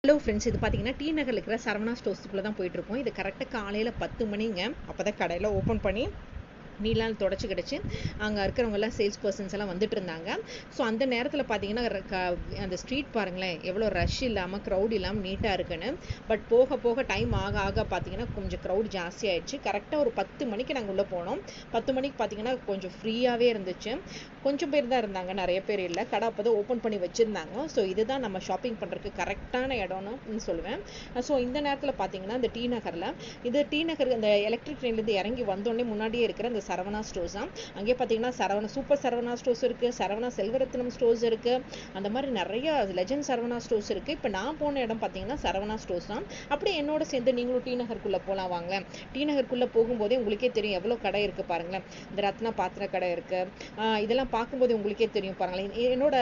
Hello friends, இது பார்த்தீங்கன்னா D நகரில் இருக்கிற சரவணா ஸ்டோர்ஸுக்குள்ளே தான் போயிட்டுருக்கோம். இது கரெக்டாக காலையில் 10 மணிங்க. அப்போ தான் கடையில் ஓப்பன் பண்ணி நீலாம் தொடச்சி கிடச்சி அங்கே இருக்கிறவங்கெல்லாம் சேல்ஸ் பர்சன்ஸ் எல்லாம் வந்துட்டு இருந்தாங்க. ஸோ அந்த நேரத்தில் பார்த்தீங்கன்னா அந்த ஸ்ட்ரீட் பாருங்களேன், எவ்வளோ ரஷ் இல்லாமல் க்ரௌட் இல்லாமல் நீட்டாக இருக்குன்னு. பட் போக போக டைம் ஆக ஆக பார்த்தீங்கன்னா கொஞ்சம் க்ரௌட் ஜாஸ்தி ஆயிடுச்சு. கரெக்டாக ஒரு 10 மணிக்கு நாங்கள் உள்ளே போனோம். 10 மணிக்கு பார்த்தீங்கன்னா கொஞ்சம் ஃப்ரீயாகவே இருந்துச்சு. கொஞ்சம் பேர் தான் இருந்தாங்க, நிறைய பேர் இல்லை. கடை அப்போ தான் ஓப்பன் பண்ணி வச்சுருந்தாங்க. ஸோ இதுதான் நம்ம ஷாப்பிங் பண்ணுறதுக்கு கரெக்டான இடம்னு சொல்லுவேன். ஸோ இந்த நேரத்தில் பார்த்தீங்கன்னா இந்த டி நகர் அந்த எலக்ட்ரிக் ட்ரெயின்லேருந்து இறங்கி வந்தோடனே முன்னாடியே இருக்கிற அந்த சரவணா ஸ்டோர்ஸ் தான். அங்கே பார்த்தீங்கன்னா சூப்பர் சரவணா ஸ்டோர்ஸ் இருக்குது, சரவணா செல்வரத்னம் ஸ்டோர்ஸ் இருக்குது, அந்த மாதிரி நிறைய லெஜண்ட் சரவணா ஸ்டோர்ஸ் இருக்குது. இப்போ நான் போன இடம் பார்த்தீங்கன்னா சரவணா ஸ்டோர்ஸ் தான். அப்படியே என்னோட சேர்ந்து நீங்களும் டி நகருக்குள்ளே போகலாம் வாங்க. டி நகருக்குள்ளே போகும்போதே உங்களுக்கே தெரியும் எவ்வளோ கடை இருக்குது பாருங்களேன். இந்த ரத்னா பாத்திர கடை இருக்குது. இதெல்லாம் பார்க்கும்போது உங்களுக்கே தெரியும் பாருங்களேன். என்னோட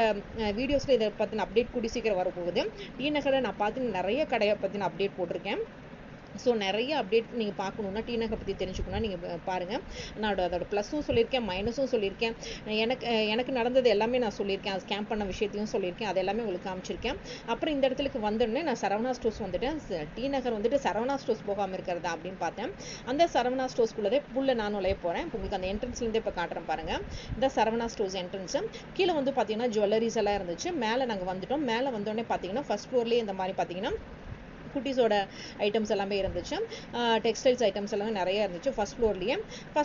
வீடியோஸில் இதை பற்றின அப்டேட் கூடி சீக்கிரம் வரப்போகுது. டி நகரை நான் பார்த்து நிறைய கடையை பற்றின அப்டேட் போட்டிருக்கேன். ஸோ நிறைய அப்டேட் நீங்கள் பார்க்கணுன்னா டி நகரை பற்றி தெரிஞ்சுக்கணுன்னா நீங்கள் பாருங்கள். நான் அதோட ப்ளஸும் சொல்லியிருக்கேன், மைனஸும் சொல்லியிருக்கேன். எனக்கு நடந்தது எல்லாமே நான் சொல்லியிருக்கேன். அது ஸ்கேம் பண்ண விஷயத்தையும் சொல்லியிருக்கேன். அது எல்லாமே உங்களுக்கு காமிச்சிருக்கேன். அப்புறம் இந்த இடத்துக்கு வந்தோடனே நான் சரவணா ஸ்டோர்ஸ் வந்துட்டேன். டி நகர் வந்துட்டு சரவணா ஸ்டோர்ஸ் போகாமல் இருக்கிறதா அப்படின்னு பார்த்தேன். அந்த சரவணா ஸ்டோர்ஸ்குள்ளதே நான் நுழைய போகிறேன். உங்களுக்கு அந்த என்ட்ரன்ஸ்லேருந்தே இப்போ காட்டுறேன் பாருங்கள். இந்த சரவணா ஸ்டோர்ஸ் என்ட்ரன்ஸு கீழே வந்து பார்த்தீங்கன்னா ஜுவல்லரிஸ் எல்லாம் இருந்துச்சு. மேலே நாங்கள் வந்துட்டோம். மேலே வந்தோடனே பார்த்தீங்கன்னா ஃபர்ஸ்ட் ஃப்ளோர்லேயே இந்த மாதிரி பார்த்தீங்கன்னா குட்டீஸோட ஐட்டம்ஸ் எல்லாமே இருந்துச்சு. டெக்ஸ்டைல்ஸ் ஐட்டம்ஸ் எல்லாமே நிறைய இருந்துச்சு ஃபர்ஸ்ட்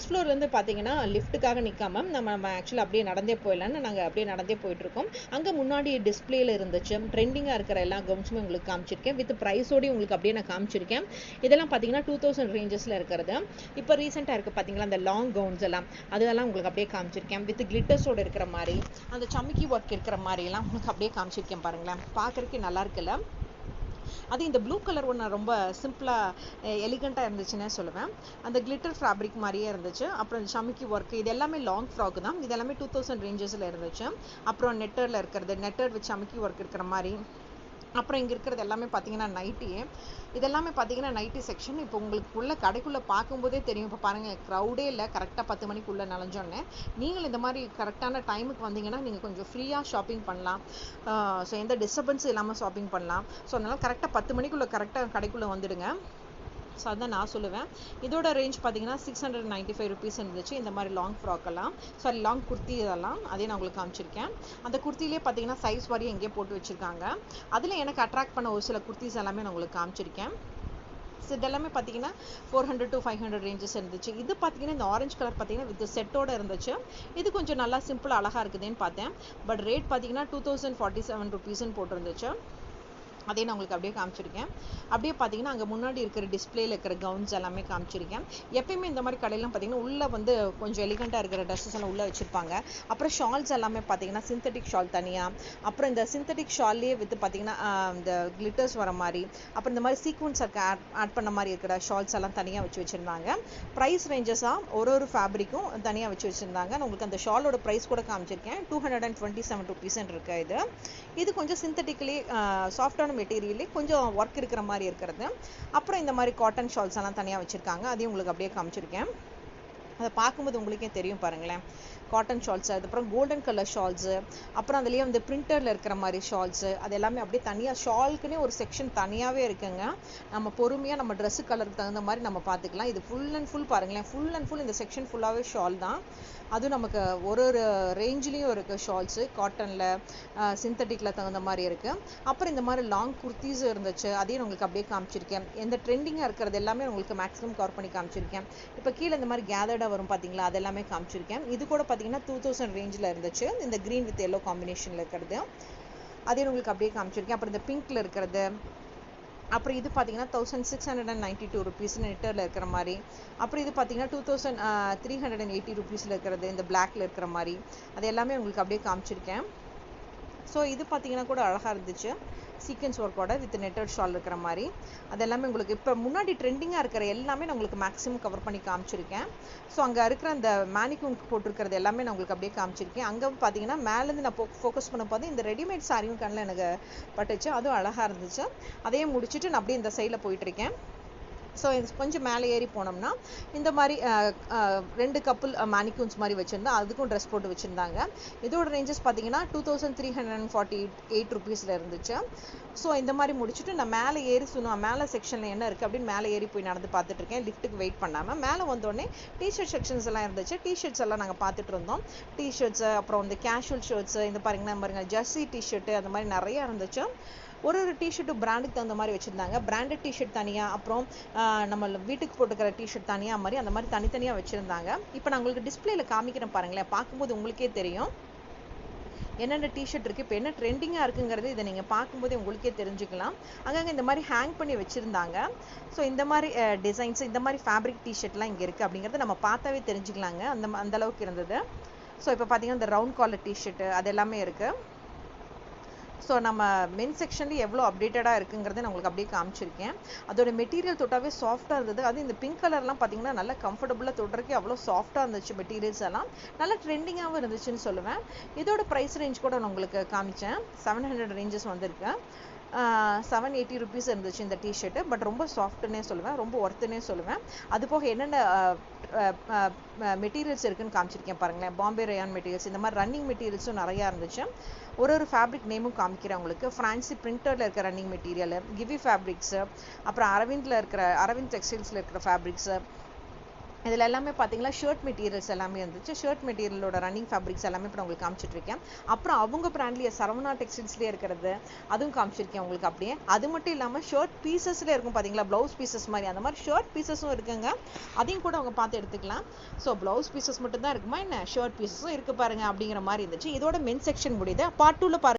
ஃப்ளோர்லேருந்து பார்த்தீங்கன்னா லிஃப்ட்டுக்காக நிற்காம நம்ம ஆக்சுவலாக அப்படியே நடந்தே போயிடலான்னு நாங்கள் அப்படியே நடந்தே போயிட்டுருக்கோம். அங்கே முன்னாடி டிஸ்பிளேல இருந்துச்சு. ட்ரெண்டிங்காக இருக்கிற எல்லா கவுன்ஸுமே உங்களுக்கு காமிச்சிருக்கேன். வித் ப்ரைஸோடையும் உங்களுக்கு அப்படியே நான் காமிச்சிருக்கேன். இதெல்லாம் பார்த்தீங்கன்னா 2000 ரேஞ்சஸில் இருக்கிறது. இப்போ ரீசெண்டாக இருக்குது பார்த்தீங்களா அந்த லாங் கவுன்ஸ் எல்லாம், அதெல்லாம் உங்களுக்கு அப்படியே காமிச்சிருக்கேன். வித் கிளிட்டர்ஸோடு இருக்கிற மாதிரி, அந்த சமிக்கி ஒர்க் இருக்கிற மாதிரிலாம் உங்களுக்கு அப்படியே காமிச்சிருக்கேன் பாருங்களேன். பார்க்குறதுக்கு நல்லா இருக்குல்ல. அது இந்த ப்ளூ கலர் ஒன்று ரொம்ப சிம்பிளாக எலிகண்ட்டாக இருந்துச்சுன்னே சொல்லுவேன். அந்த கிளிட்டர் ஃபேப்ரிக் மாதிரியே இருந்துச்சு. அப்புறம் இந்த சமிக்கி ஒர்க், இது எல்லாமே லாங் ஃப்ராக் தான். இது எல்லாமே 2000 ரேஞ்சஸில் இருந்துச்சு. அப்புறம் நெட்டரில் இருக்கிறது, நெட்டர் வித் சமிக்கி ஒர்க் இருக்கிற மாதிரி. அப்புறம் இங்கே இருக்கிறது எல்லாமே பார்த்தீங்கன்னா நைட்டி. இதெல்லாமே பார்த்தீங்கன்னா நைட்டி செக்ஷன். இப்போ உங்களுக்கு உள்ள கடைக்குள்ளே பார்க்கும்போதே தெரியும். இப்போ பாருங்கள், க்ரௌடே இல்லை. கரெக்டாக 10 மணிக்குள்ளே நனைஞ்சோன்னே நீங்கள் இந்த மாதிரி கரெக்டான டைமுக்கு வந்தீங்கன்னா நீங்கள் கொஞ்சம் ஃப்ரீயாக ஷாப்பிங் பண்ணலாம். ஸோ எந்த டிஸ்டர்பன்ஸும் இல்லாமல் ஷாப்பிங் பண்ணலாம். ஸோ அதனால் கரெக்டாக 10 மணிக்குள்ளே கரெக்டாக கடைக்குள்ளே வந்துடுங்க. ஸோ அதுதான் நான் சொல்லுவேன். இதோட ரேஞ்ச் பார்த்தீங்கன்னா 695 ருபீஸ் இருந்துச்சு. இந்த மாதிரி லாங் ஃப்ராக்கெல்லாம், சாரி லாங் குர்த்தி, இதெல்லாம் அதே நான் உங்களுக்கு காமிச்சிருக்கேன். அந்த குர்த்திலே பார்த்தீங்கன்னா சைஸ் வரையும் எங்கேயே போட்டு வச்சுருக்காங்க. அதில் எனக்கு அட்ராக்ட் பண்ண ஒரு சில குர்த்திஸ் எல்லாமே நான் உங்களுக்கு காமிச்சிருக்கேன். ஸோ இதெல்லாமே பார்த்தீங்கன்னா 400 to 500 ரேஞ்சஸ் இருந்துச்சு. இது பார்த்தீங்கன்னா இந்த ஆரஞ்சு கலர் பார்த்தீங்கன்னா வித் செட்டோட இருந்துச்சு. இது கொஞ்சம் நல்லா சிம்பிளாக அழகாக இருக்குதுன்னு பார்த்தேன். பட் ரேட் பார்த்தீங்கன்னா 2047 ருபீஸ்ன்னு போட்டிருந்துச்சு. அதே நான் உங்களுக்கு அப்படியே காமிச்சிருக்கேன். அப்படியே பார்த்தீங்கன்னா அங்கே முன்னாடி இருக்கிற டிஸ்பிளேல இருக்கிற கவுன்ஸ் எல்லாமே காமிச்சிருக்கேன். எப்பயுமே இந்த மாதிரி கடையெல்லாம் பார்த்தீங்கன்னா உள்ளே வந்து கொஞ்சம் எலிகண்ட்டாக இருக்கிற ட்ரெஸ்ஸஸ் எல்லாம் உள்ளே வச்சுருப்பாங்க. அப்புறம் ஷால்ஸ் எல்லாமே பார்த்தீங்கன்னா சிந்தட்டிக் ஷால் தனியாக, அப்புறம் இந்த சிந்தட்டிக் ஷால்லேயே வித் பார்த்தீங்கன்னா இந்த கிளிட்டர்ஸ் வர மாதிரி, அப்புறம் இந்த மாதிரி சீக்வன்ஸ் ஆட் பண்ண மாதிரி இருக்கிற ஷால்ஸ் எல்லாம் தனியாக வச்சுருந்தாங்க. ப்ரைஸ் ரேஞ்சஸாக ஒரு ஃபேப்ரிக்கும் தனியாக வச்சுருந்தாங்க. நான் உங்களுக்கு அந்த ஷாலோட ப்ரைஸ் கூட காமிச்சிருக்கேன். 227 ருபீஸ் இருக்கு. இது கொஞ்சம் சிந்தட்டிக்கலி சாஃப்டான மெட்டீரியலே கொஞ்சம் ஒர்க் இருக்கிற மாதிரி இருக்கிறது. அப்புறம் இந்த மாதிரி காட்டன் ஷால்ஸ் எல்லாம் தனியாக வச்சுருக்காங்க. அதையும் உங்களுக்கு அப்படியே காமிச்சிருக்கேன். அதை பார்க்கும்போது உங்களுக்கே தெரியும் பாருங்களேன். காட்டன் ஷால்ஸு, அதுக்கப்புறம் கோல்டன் கலர் ஷால்ஸு, அப்புறம் அதுலேயே வந்து பிரிண்டரில் இருக்கிற மாதிரி ஷால்ஸு, அது எல்லாமே அப்படியே தனியாக ஷால்க்குன்னே ஒரு செக்ஷன் தனியாகவே இருக்குங்க. நம்ம பொறுமையாக நம்ம ட்ரெஸ்ஸு கலருக்கு தகுந்த மாதிரி நம்ம பார்த்துக்கலாம். இது ஃபுல் அண்ட் ஃபுல் பாருங்களேன், ஃபுல் அண்ட் ஃபுல் இந்த செக்ஷன் ஃபுல்லாகவே ஷால் தான். அதுவும் நமக்கு ஒரு ரேஞ்சிலையும் இருக்குது ஷால்ஸு. காட்டனில், சிந்தட்டிக்கில் தகுந்த மாதிரி இருக்குது. அப்புறம் இந்த மாதிரி லாங் குர்த்திஸும் இருந்துச்சு. அதையும் உங்களுக்கு அப்படியே காமிச்சிருக்கேன். எந்த ட்ரெண்டிங்காக இருக்கிறது எல்லாமே உங்களுக்கு மேக்ஸிமம் கவர் பண்ணி காமிச்சிருக்கேன். இப்போ கீழே இந்த மாதிரி கேதர்டாக வரும் பார்த்தீங்களா, அது எல்லாமே காமிச்சிருக்கேன். இது கூட பார்த்தீங்கன்னா 2000 ரேஞ்சில் இருந்துச்சு. இந்த க்ரீன் வித் எல்லோ காம்பினேஷனில் இருக்கிறது அதையும் உங்களுக்கு அப்படியே காமிச்சிருக்கேன். அப்புறம் இந்த பிங்க்கில் இருக்கிறது, அப்புறம் இது பார்த்தீங்கன்னா 1692 ருபீஸ் நெட்டரில் இருக்கிற மாதிரி. அப்புறம் இது பார்த்தீங்கன்னா 2380 ருபீஸில் இருக்கிறது, இந்த பிளாக்ல இருக்கிற மாதிரி. அது எல்லாமே உங்களுக்கு அப்படியே காமிச்சிருக்கேன். ஸோ இது பார்த்தீங்கன்னா கூட அழகாக இருந்துச்சு. சீக்வன்ஸ் ஒர்க்கோட வித் நெட்டட் ஷால் இருக்கிற மாதிரி. அது எல்லாமே உங்களுக்கு இப்போ முன்னாடி ட்ரெண்டிங்காக இருக்கிற எல்லாமே நான் உங்களுக்கு மேக்ஸிமம் கவர் பண்ணி காமிச்சிருக்கேன். ஸோ அங்கே இருக்கிற அந்த மேனிக்யூன் போட்டிருக்கிறது எல்லாமே நான் உங்களுக்கு அப்படியே காமிச்சிருக்கேன். அங்கே பார்த்தீங்கன்னா மேலேருந்து நான் ஃபோக்கஸ் பண்ண போது இந்த ரெடிமேட் சாரியும் கண்ணில் எனக்கு பட்டுச்சு. அதுவும் அழகாக இருந்துச்சு. அதையே முடிச்சுட்டு நான் அப்படியே இந்த சைடில் போயிட்டுருக்கேன். ஸோ இது கொஞ்சம் மேலே ஏறி போனோம்னா இந்த மாதிரி 2 கப்புள் மேனிக்யூன்ஸ் மாதிரி வச்சுருந்தா அதுக்கும் ட்ரெஸ் போட்டு வச்சுருந்தாங்க. இதோட ரேஞ்சஸ் பார்த்தீங்கன்னா 2348 ருபீஸில் இருந்துச்சு. ஸோ இந்த மாதிரி முடிச்சுட்டு நான் மேலே ஏறி சொன்னேன் மேலே செக்ஷனில் என்ன இருக்குது அப்படின்னு மேலே ஏறி போய் நடந்து பார்த்துட்டு இருக்கேன், லிஃப்ட்டுக்கு வெயிட் பண்ணாமல். மேலே வந்தோடனே டிஷர்ட் செக்ஷன்ஸ் எல்லாம் இருந்துச்சு. டிஷர்ட்ஸ் எல்லாம் நாங்கள் பார்த்துட்டு இருந்தோம். டிஷர்ட்ஸு, அப்புறம் இந்த கேஷுவல் ஷர்ட்ஸு, இந்த பாருங்க ஜெர்சி டிஷர்ட்டு, அந்த மாதிரி நிறையா இருந்துச்சு. ஒரு டிஷர்ட்டும் பிராண்டுக்கு தகுந்த மாதிரி வச்சுருந்தாங்க. பிராண்டட் டிஷர்ட் தனியாக, அப்புறம் நம்ம வீட்டுக்கு போட்டுக்கிற டிஷர்ட் தனியாக மாதிரி அந்த மாதிரி தனித்தனியாக வச்சுருந்தாங்க. இப்போ நான் உங்களுக்கு டிஸ்பிளேல காமிக்கிறேன் பாருங்களேன், பார்க்கும்போது உங்களுக்கே தெரியும் என்னென்ன டிஷர்ட் இருக்குது, இப்போ என்ன ட்ரெண்டிங்காக இருக்குங்கிறது இதை நீங்கள் பார்க்கும்போதே உங்களுக்கே தெரிஞ்சுக்கலாம். அங்கங்கே இந்த மாதிரி ஹேங் பண்ணி வச்சுருந்தாங்க. ஸோ இந்த மாதிரி டிசைன்ஸ், இந்த மாதிரி ஃபேப்ரிக் டிஷர்ட்லாம் இங்கே இருக்குது அப்படிங்கிறத நம்ம பார்த்தாவே தெரிஞ்சுக்கலாங்க. அந்த அளவுக்கு இருந்தது. ஸோ இப்போ பார்த்தீங்கன்னா இந்த ரவுண்ட் காலர் டிஷர்ட்டு அது எல்லாமே இருக்குது. ஸோ நம்ம மென் செக்ஷன்லேயும் எவ்வளோ அப்டேட்டடாக இருக்குங்கிறத நான் உங்களுக்கு அப்படியே காமிச்சிருக்கேன். அதோட மெட்டீரியல் தொட்டாவே சாஃப்டாக இருந்தது. அது இந்த பிங்க் கலர்லாம் பார்த்தீங்கன்னா நல்லா கம்ஃபர்டபுளாக தொடுறதுக்கு அவ்வளோ சாஃப்டாக இருந்துச்சு. மெட்டீரியல்ஸ் எல்லாம் நல்லா ட்ரெண்டிங்காகவும் இருந்துச்சுன்னு சொல்லுவேன். இதோட ப்ரைஸ் ரேஞ்ச் கூட நான் உங்களுக்கு காமிச்சேன். 700 ரேஞ்சஸ் வந்திருக்கு. 780 ருபீஸ் இருந்துச்சு இந்த டிஷர்ட்டு. பட் ரொம்ப சாஃப்ட்டுன்னே சொல்லுவேன், ரொம்ப ஒர்த்துன்னே சொல்லுவேன். அது போக என்னென்ன மெட்டீரியல்ஸ் இருக்குன்னு காமிச்சிருக்கேன் பாருங்களேன். பாம்பே ரயான் மெட்டீரியல்ஸ், இந்த மாதிரி ரன்னிங் மெட்டீரியல்ஸும் நிறையா இருந்துச்சு. ஒரு ஃபேப்ரிக் நேமும் காமிக்கிறேன் உங்களுக்கு. ஃப்ரான்சி பிரிண்டரில் இருக்கிற ரன்னிங் மெட்டீரியல், கிவி ஃபேப்ரிக்ஸு, அப்புறம் அரவிந்த் டெக்ஸ்டைல்ஸில் இருக்கிற ஃபேப்ரிக்ஸு, இதில் எல்லாமே பார்த்தீங்கன்னா ஷர்ட் மெட்டீரியல்ஸ் எல்லாமே இருந்துச்சு. ஷர்ட் மெட்டீரியலோட ரன்னிங் ஃபேப்ரிக்ஸ் எல்லாமே இப்போ உங்களுக்கு காமிச்சிட்ருக்கேன். அப்புறம் அவங்க பிராண்ட்லேயே சரவணா டெக்ஸ்டைல்ஸ்லேயே இருக்கிறது அதுவும் காமிச்சிருக்கேன் உங்களுக்கு அப்படியே. அது மட்டும் இல்லாமல் ஷர்ட் பீசஸ்லேயே இருக்கும் பார்த்தீங்களா, ப்ளவுஸ் பீசஸ் மாதிரி, அந்த மாதிரி ஷர்ட் பீசஸும் இருக்குங்க. அதையும் கூட அவங்க பார்த்து எடுத்துக்கலாம். ஸோ ப்ளவுஸ் பீசஸ் மட்டும் தான் இருக்குமா என்ன, ஷர்ட் பீசஸும் இருக்குது பாருங்க அப்படிங்கிற மாதிரி இருந்துச்சு. இதோட மென் செக்ஷன் முடியுது. பார்ட் 2ல பாருங்க.